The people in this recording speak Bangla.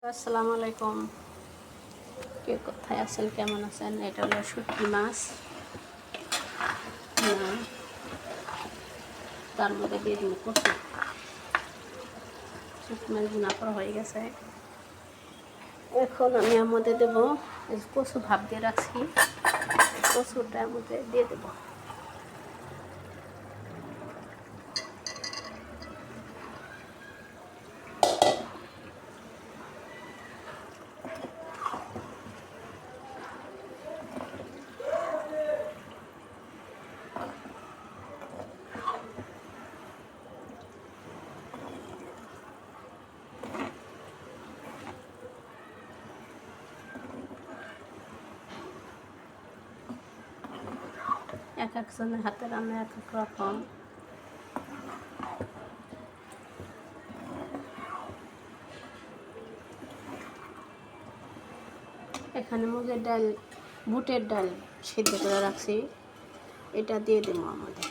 আসসালামু আলাইকুম। কে কোথায় আছেন, কেমন আছেন? এটা হলো শুটকি মাছ, তার মধ্যে দিয়ে দিন কচু। শুটকি মাছ ভুনা করা হয়ে গেছে। এখন আমি এর মধ্যে দেবো কচু ভাপ দিয়ে রাখছি, কচুটা এর মধ্যে দিয়ে দেবো। এক একজনের হাতে রান্না এক এক রকম। এখানে বুটের ডাল সিদ্ধ করে রাখছি, এটা দিয়ে দেবো আমাদের।